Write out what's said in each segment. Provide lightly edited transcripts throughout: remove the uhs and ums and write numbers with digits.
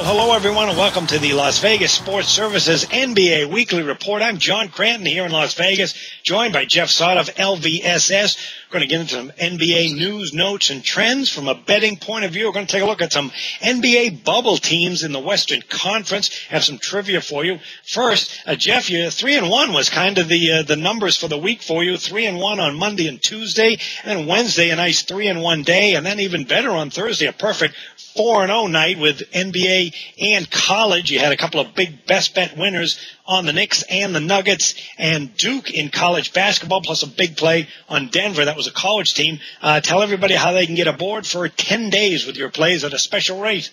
Hello, everyone, and welcome to the Las Vegas Sports Services NBA Weekly Report. I'm John Cranton here in Las Vegas, joined by Jeff Saad of L.V.S.S. We're going to get into some NBA news, notes, and trends from a betting point of view. We're going to take a look at some NBA bubble teams in the Western Conference. Have some trivia for you. First, Jeff, your 3-1 was kind of the numbers for the week for you. 3-1 on Monday and Tuesday, and then Wednesday a nice 3-1 day, and then even better on Thursday, a perfect 4-0 night with NBA and college. You had a couple of big best bet winners on the Knicks and the Nuggets, and Duke in college basketball, plus a big play on Denver. That was a college team. Tell everybody how they can get aboard for 10 days with your plays at a special rate.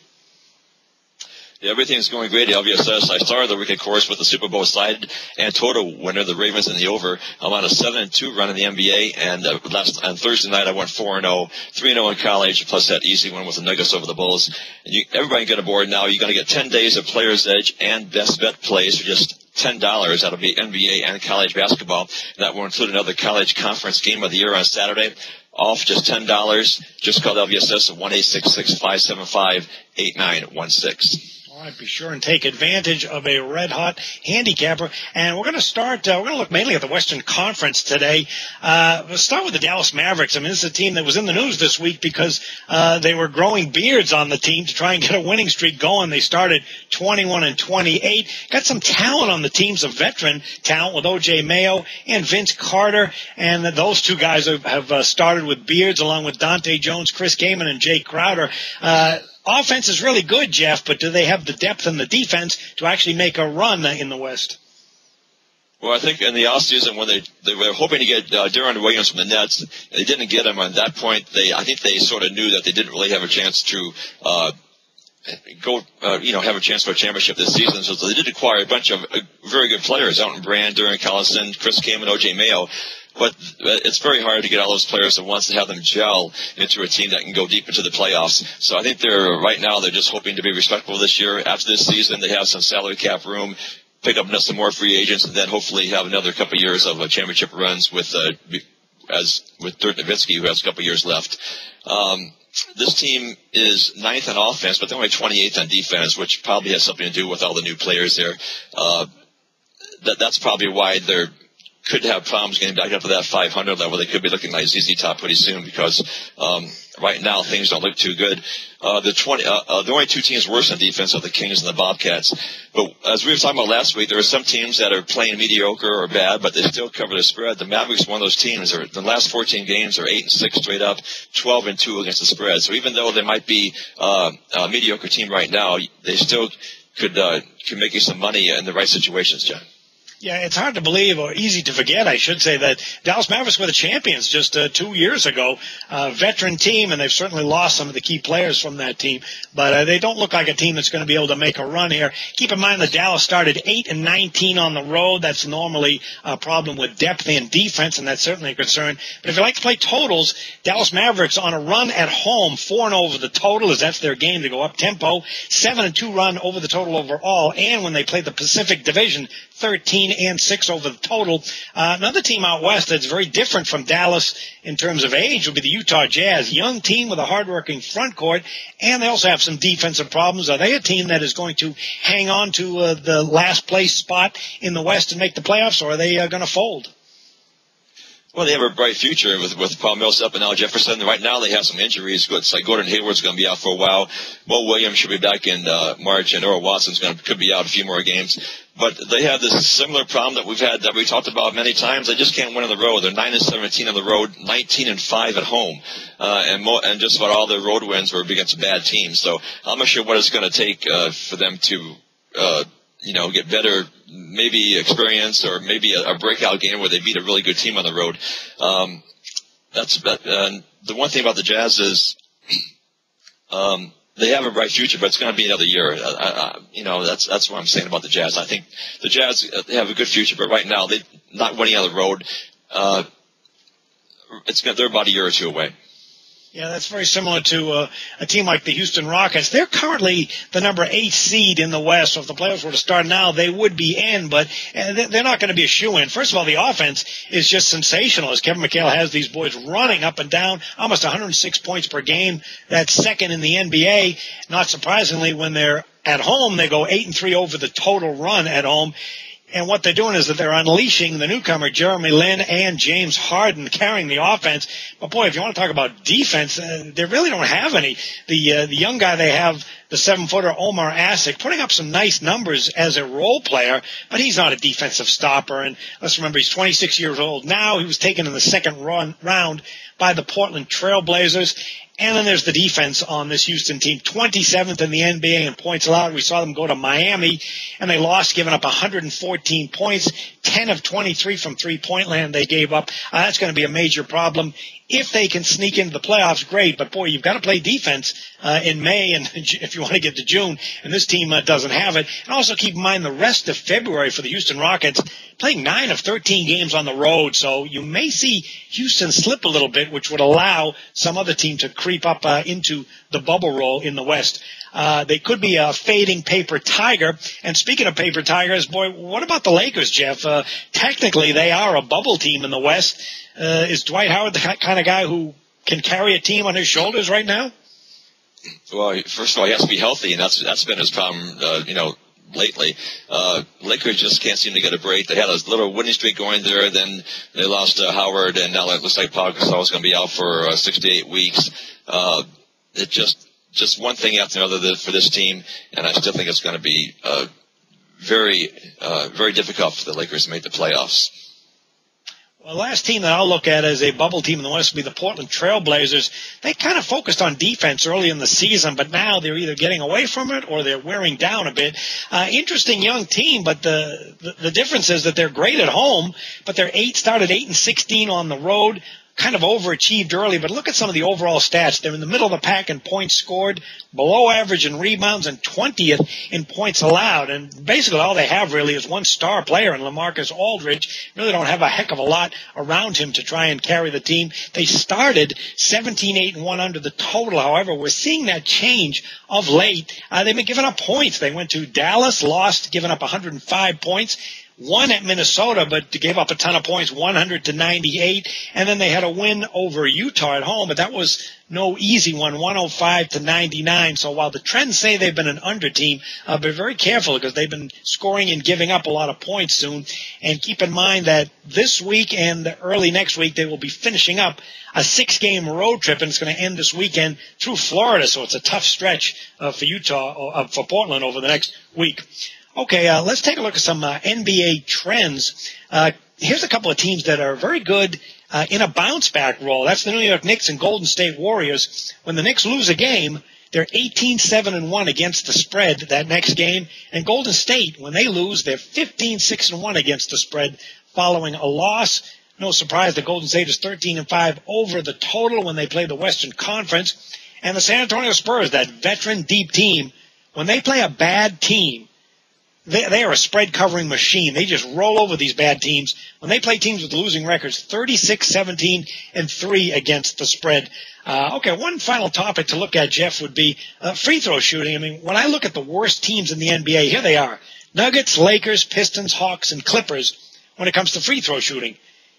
Yeah, everything's going great at L.V.S.S. I started the week, of course, with the Super Bowl side and total winner, the Ravens in the over. I'm on a 7-2 run in the NBA, and on Thursday night I went 4-0, 3-0 in college, plus that easy one with the Nuggets over the Bulls. And everybody can get aboard now. You're going to get 10 days of Player's Edge and Best Bet plays for just $10. That'll be NBA and college basketball. That will include another college conference game of the year on Saturday. All for just $10. Just call LVSS at 1-866-575-8916. All right, be sure and take advantage of a red-hot handicapper. And we're going to start, we're going to look mainly at the Western Conference today. We'll start with the Dallas Mavericks. I mean, this is a team that was in the news this week because they were growing beards on the team to try and get a winning streak going. They started 21-28. Got some talent on the team, some veteran talent with O.J. Mayo and Vince Carter. And those two guys have started with beards along with Dante Jones, Chris Kaman, and Jay Crowder. Offense is really good, Jeff, but do they have the depth and the defense to actually make a run in the West? Well, I think in the offseason when they were hoping to get Deron Williams from the Nets, they didn't get him. At that point, I think they sort of knew that they didn't really have a chance to have a chance for a championship this season. So they did acquire a bunch of very good players: Elton Brand, Darren Collison, Chris Kaman, O.J. Mayo. But it's very hard to get all those players at once to have them gel into a team that can go deep into the playoffs. So I think right now they're just hoping to be respectable this year. After this season, they have some salary cap room, pick up some more free agents, and then hopefully have another couple of years of championship runs with Dirk Nowitzki, who has a couple of years left. This team is 9th on offense, but they're only 28th on defense, which probably has something to do with all the new players there. That's probably why they could have problems getting back up to that 500 level. They could be looking like ZZ Top pretty soon because right now things don't look too good. The only two teams worse on defense are the Kings and the Bobcats. But as we were talking about last week, there are some teams that are playing mediocre or bad, but they still cover the spread. The Mavericks, one of those teams, the last 14 games are 8-6 straight up, 12-2 against the spread. So even though they might be a mediocre team right now, they still could make you some money in the right situations, John. Yeah, it's hard to believe, or easy to forget, I should say, that Dallas Mavericks were the champions just 2 years ago. Veteran team, and they've certainly lost some of the key players from that team. But they don't look like a team that's going to be able to make a run here. Keep in mind that Dallas started 8-19 on the road. That's normally a problem with depth and defense, and that's certainly a concern. But if you like to play totals, Dallas Mavericks on a run at home, 4-0 over the total, as that's their game to go up tempo. 7-2 run over the total overall. And when they play the Pacific Division, 13-6 over the total. Another team out west that's very different from Dallas in terms of age would be the Utah Jazz. Young team with a hardworking front court, and they also have some defensive problems. Are they a team that is going to hang on to the last place spot in the West and make the playoffs, or are they going to fold? Well, they have a bright future with Paul Millsap and Al Jefferson. Right now they have some injuries. It's like Gordon Hayward's going to be out for a while. Mo Williams should be back in March, and Earl Watson's could be out a few more games. But they have this similar problem that we talked about many times. They just can't win on the road. They're 9-17 on the road, 19-5 at home, and just about all their road wins were against bad teams. So I'm not sure what it's going to take for them to get better, maybe experience, or maybe a breakout game where they beat a really good team on the road. The one thing about the Jazz is they have a bright future, but it's going to be another year. That's what I'm saying about the Jazz. I think the Jazz have a good future, but right now they're not winning on the road. They're about a year or two away. Yeah, that's very similar to a team like the Houston Rockets. They're currently the number 8 seed in the West. So if the playoffs were to start now, they would be in, but they're not going to be a shoo-in. First of all, the offense is just sensational as Kevin McHale has these boys running up and down, almost 106 points per game. That's second in the NBA. Not surprisingly, when they're At home, they go 8-3 over the total run at home. And what they're doing is that they're unleashing the newcomer, Jeremy Lin and James Harden, carrying the offense. But, boy, if you want to talk about defense, they really don't have any. The young guy they have, the 7-footer Omar Asik, putting up some nice numbers as a role player, but he's not a defensive stopper. And let's remember, he's 26 years old now. He was taken in the second round by the Portland Trail Blazers. And then there's the defense on this Houston team, 27th in the NBA in points allowed. We saw them go to Miami, and they lost, giving up 114 points, 10 of 23 from three-point land they gave up. That's going to be a major problem. If they can sneak into the playoffs, great. But, boy, you've got to play defense in May and if you want to get to June, and this team doesn't have it. And also keep in mind the rest of February for the Houston Rockets, playing 9 of 13 games on the road. So you may see Houston slip a little bit, which would allow some other team to creep up into the bubble roll in the West. They could be a fading paper tiger. And speaking of paper tigers, boy, what about the Lakers, Jeff? Technically, they are a bubble team in the West. Is Dwight Howard the kind of guy who can carry a team on his shoulders right now? Well, first of all, he has to be healthy, and that's been his problem, lately. Lakers just can't seem to get a break. They had a little winning streak going there, then they lost Howard, and now it looks like Paul Gasol is going to be out for 6 to 8 weeks. It just one thing after another for this team, and I still think it's going to be very difficult for the Lakers to make the playoffs. Well, the last team that I'll look at as a bubble team in the West will be the Portland Trail Blazers. They kind of focused on defense early in the season, but now they're either getting away from it or they're wearing down a bit. Interesting young team, but the difference is that they're great at home, but they're started 8-16 on the road. Kind of overachieved early, but look at some of the overall stats. They're in the middle of the pack in points scored, below average in rebounds, and 20th in points allowed. And basically all they have really is one star player in LaMarcus Aldridge. Really don't have a heck of a lot around him to try and carry the team. They started 17-8-1 under the total. However, we're seeing that change of late. They've been giving up points. They went to Dallas, lost, giving up 105 points. Won at Minnesota, but gave up a ton of points, 100-98. And then they had a win over Utah at home, but that was no easy one, 105-99. So while the trends say they've been an under team, be very careful because they've been scoring and giving up a lot of points soon. And keep in mind that this week and early next week they will be finishing up a 6-game road trip, and it's going to end this weekend through Florida. So it's a tough stretch for Utah, for Portland over the next week. Okay, let's take a look at some NBA trends. Here's a couple of teams that are very good in a bounce-back role. That's the New York Knicks and Golden State Warriors. When the Knicks lose a game, they're 18-7-1 against the spread that next game. And Golden State, when they lose, they're 15-6-1 against the spread following a loss. No surprise that Golden State is 13-5 over the total when they play the Western Conference. And the San Antonio Spurs, that veteran deep team, when they play a bad team, they are a spread-covering machine. They just roll over these bad teams. When they play teams with losing records, 36-17-3 against the spread. Okay, one final topic to look at, Jeff, would be free throw shooting. I mean, when I look at the worst teams in the NBA, here they are. Nuggets, Lakers, Pistons, Hawks, and Clippers when it comes to free throw shooting.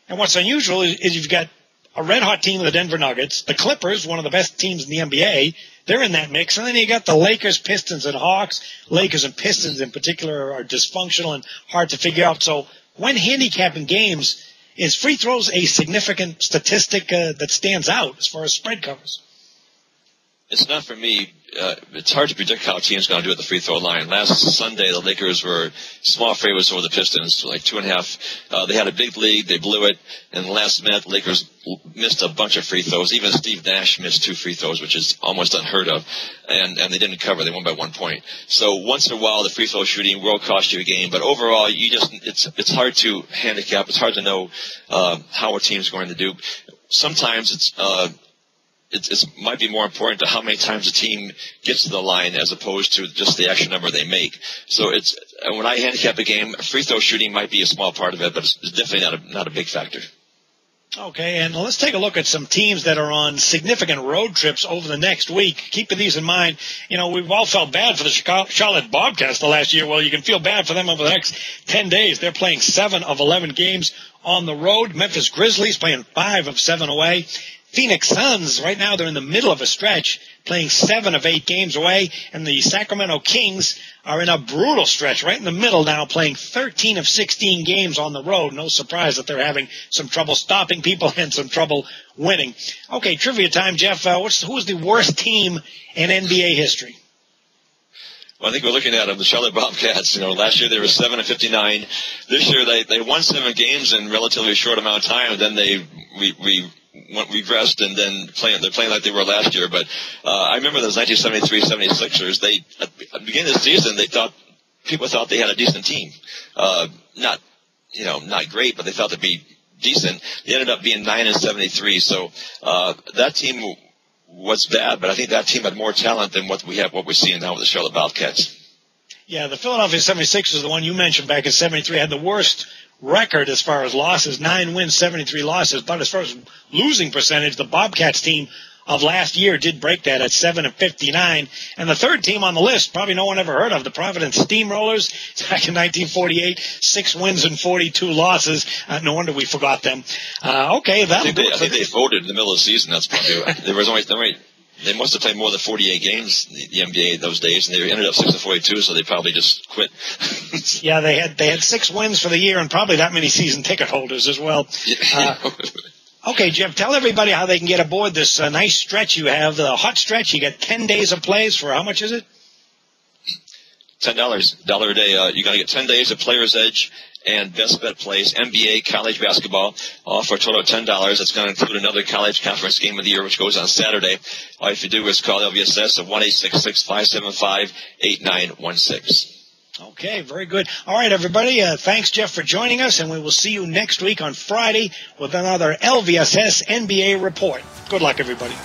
And what's unusual is you've got a red-hot team, the Denver Nuggets, the Clippers, one of the best teams in the NBA. They're in that mix. And then you got the Lakers, Pistons, and Hawks. Lakers and Pistons in particular are dysfunctional and hard to figure out. So when handicapping games, is free throws a significant statistic that stands out as far as spread covers? It's not for me. It's hard to predict how a team's going to do at the free throw line. Last Sunday, the Lakers were small favorites over the Pistons, like 2.5. They had a big lead. They blew it. And the last minute, the Lakers missed a bunch of free throws. Even Steve Nash missed 2 free throws, which is almost unheard of. And they didn't cover. They won by 1 point. So once in a while, the free throw shooting will cost you a game. But overall, it's hard to handicap. It's hard to know how a team's going to do. Sometimes it might be more important to how many times a team gets to the line as opposed to just the actual number they make. So when I handicap a game, free throw shooting might be a small part of it, but it's definitely not a big factor. Okay, and let's take a look at some teams that are on significant road trips over the next week. Keeping these in mind, we've all felt bad for the Charlotte Bobcats the last year. Well, you can feel bad for them over the next 10 days. They're playing 7 of 11 games on the road. Memphis Grizzlies playing 5 of 7 away. Phoenix Suns, right now they're in the middle of a stretch, playing 7 of 8 games away, and the Sacramento Kings are in a brutal stretch right in the middle now, playing 13 of 16 games on the road. No surprise that they're having some trouble stopping people and some trouble winning. Okay, trivia time, Jeff. Who's the worst team in NBA history? Well, I think we're looking at them, the Charlotte Bobcats. Last year they were 7 of 59. This year they won 7 games in a relatively short amount of time. Then they regressed, and then they're playing like they were last year. But I remember those 1973 76ers. At the beginning of the season, people thought they had a decent team. Not great, but they thought they'd be decent. They ended up being 9 and 73. So that team was bad, but I think that team had more talent than what we're seeing now with the Charlotte Bobcats. Yeah, the Philadelphia 76ers, the one you mentioned back in 73, had the worst record as far as losses, 9 wins, 73 losses. But as far as losing percentage, the Bobcats team of last year did break that at 7 of 59. And the third team on the list, probably no one ever heard of, the Providence Steamrollers, back in 1948, 6 wins and 42 losses. No wonder we forgot them. Okay, that'll do it. I think they folded in the middle of the season. That's probably they must have played more than 48 games, the NBA, those days, and they ended up 6 and 42, so they probably just quit. Yeah, they had 6 wins for the year, and probably that many season ticket holders as well. Okay, Jim, tell everybody how they can get aboard this nice stretch you have, the hot stretch. You get 10 days of plays for how much is it? $10 a day. You're going to get 10 days of Player's Edge and Best Bet plays, NBA, college basketball, all for a total of $10. That's going to include another college conference game of the year, which goes on Saturday. All you have to do is call LVSS at 1-866-575-8916. Okay, very good. All right, everybody. Thanks, Jeff, for joining us, and we will see you next week on Friday with another LVSS NBA report. Good luck, everybody.